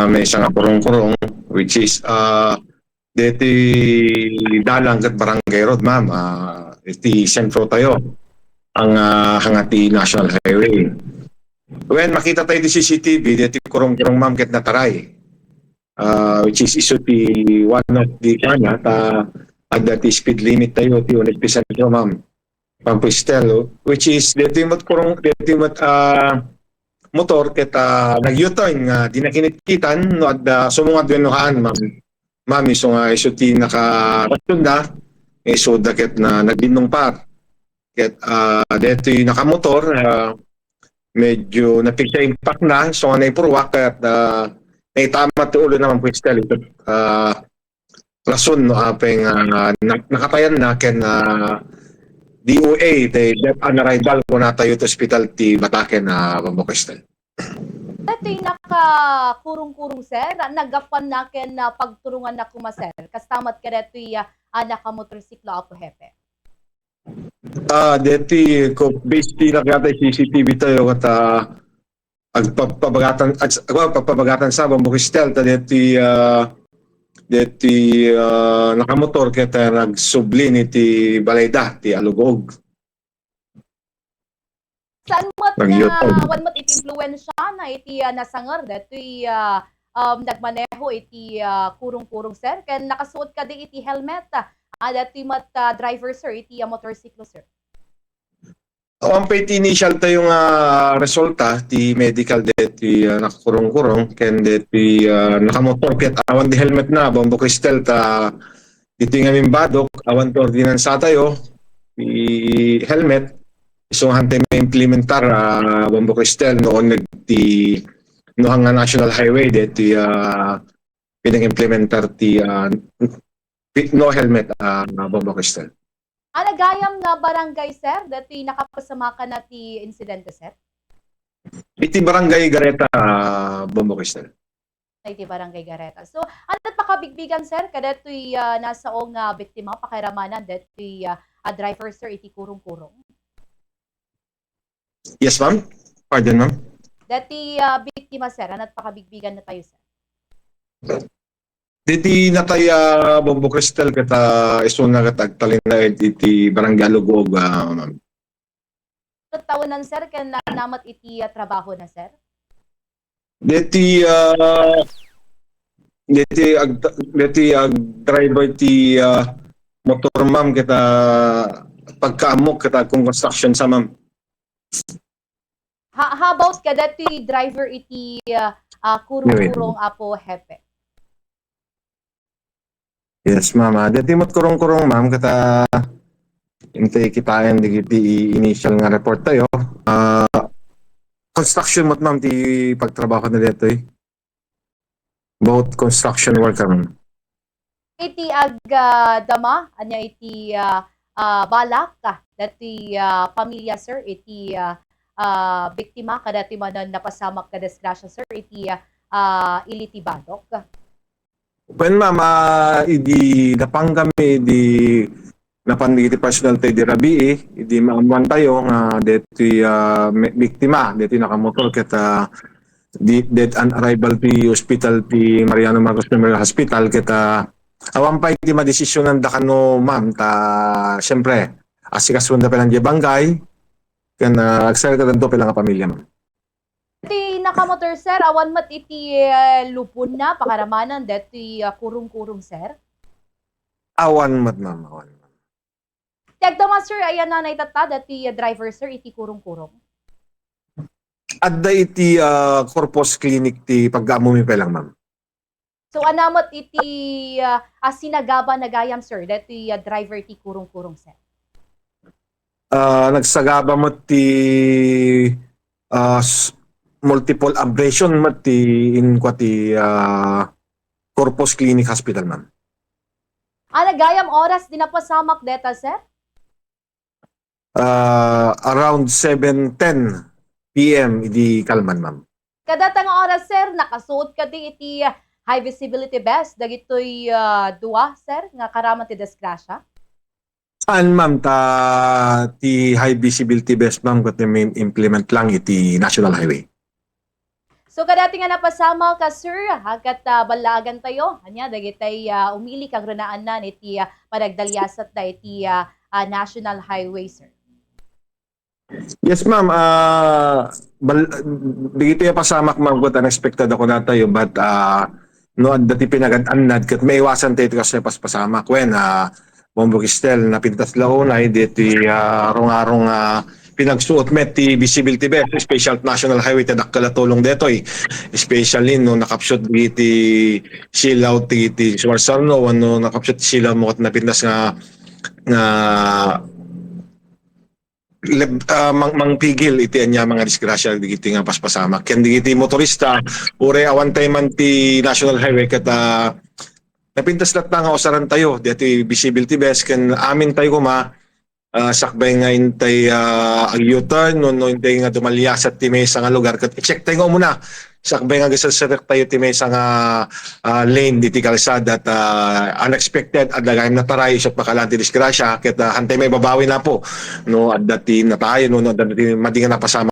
may isang kurong-kurong which is dito dalang kat barangay road ma'am iti sentro tayo ang hangati National Highway. When makita tayo di CCTV dito kurong-kurong ma'am ket nataray which is iso ti one of the kana agda ti speed limit tayo ti 100% ma'am Pampistelo which is dito kurong dito motor ket nag-U-turn nga di na kinitkitan no adda sumungad wenuhaan ma'am iso nga iso ti nakatunda iso daket na naglinong par ket dito nakamotor medyo napigsa impact na so nga naipurwak ket naitama ti ulo naman Pampistelo ito rason no apeng nakatayan na ken DOA, the death on arrival ko na tayo to hospital ti Bataken na Pampocristal. Ito yung nakakurong-kurong sir, nagapan na ken na pagturungan na kumaser, kastamat ka dito yung nakamotorsiklo apo hepe. Dito ko basically nakita CCTV tayo at agpapabagatan sa Pampocristal ta dito nakamotor kita nagsubli ni ti Balayda ti Alugog. Saan mo't na wan mo't iti influensya na iti nasangar dito nagmaneho iti kurong-kurong sir ken nakasuot ka di iti helmet dito mat driver sir iti motorsiklo sir. Ang pati initial tayong resulta ti medical deti nakakurong-kurong ken deti nakamotor ket awan di helmet na Pampocristal ta dito nga mimbadok awan to ordinansa tayo ti helmet iso hantay may implementar Pampocristal noon nagti noong nga national highway deti pinag-implementar ti no helmet Pampocristal. Nagayam na barangay sir dati nakapasama ka na ti insidente sir? Iti barangay Gareta Pampocristal. Iti barangay Gareta. So ano't pakabigbigan sir kada to'y nasaong biktima pakiramanan dati driver sir iti kurong-kurong? Yes ma'am? Pardon ma'am? Dati biktima sir, ano't pakabigbigan na tayo sir? Diti natay Pampocristal kata iso na katagtalin na iti barangay Alugog ma'am. Tawanan sir ken namat iti trabaho na sir? Diti driver ti motor ma'am kita pagkaamok kita kung construction sa ma'am. How about ka dati driver iti kurong-kurong apo hepe? Yes ma'am. Dati mo't kurong-kurong ma'am kata intay kitain di initial nga report tayo. Construction mo't ma'am ti pagtrabaho na dito both construction worker ma'am. Iti dama anya iti balak ka dati pamilya sir iti biktima kadati man napasamak ka disgrasya sir iti iliti badok. Well ma'am, idi napang kami di napandi iti personal tayo di rabi idi maamuan tayo nga deti biktima deti nakamotor kita dead on arrival ti hospital ti Mariano Marcos Memorial Hospital kita awan pa iti madesisyonan da kano ma'am ta syempre asikasun da pelang di bangay ken agsalita danto pelang pamilya ma'am. Iti nakamotor sir, awan mat iti lupon na pakaramanan deti kurong-kurong sir? Awan mat ma'am, awan. Tiagdama sir, ayan na naitata deti driver sir iti kurong-kurong? Adda iti Corpus Clinic ti pag-aamumi pa lang ma'am. So anamot iti sinagaba nagayam sir deti driver ti kurong-kurong sir? Nagsagaba mo ti multiple abrasion mati in kwati Corpus Clinic Hospital ma'am. Nagayam oras din na pasamak deta sir? Around 7:10 PM idi kalman ma'am. Kadatang oras sir nakasuot ka di iti high visibility vest dagitoy duwa sir nga karaman ti disgrasya? Saan ma'am ta ti high visibility vest ma'am kat may implement lang iti National Highway. So kadati nga napasama ka sir, hagat balagan tayo. Anya dagitay umili kang runaan na iti panagdalyasat na iti National Highway sir. Yes, ma'am. Dito yung pasamak, ma'am, but unexpected ako na tayo. But, no, dati pinag-anad, kat may iwasan tayo kasi pasamak. When, Bombokistel, napintas launay, dito arong-arong pinagsuot met ti visibility best, special national highway, tadak kalatulong dito especially no nakapshot ti silaw ti Suwarsarno, no nakapshot silaw mo at napintas nga mangpigil iti anya mga disgrasya digiti nga paspasamak ken digiti motorista ure awan tay man ti national highway ket napintas lat nga usaran tayo diti visibility best ken amin tayo kuma sakbay nga intay ang U-turn no intay nga dumalyasat ti maysa nga lugar ket i-check tayo muna sakbay nga gisalserek tayo ti maysa nga lane diti kalsada at unexpected at lagay na taray isot makalanti disgrasya ket hantay may babawi na po no at dati na tayo no dati madingan napasama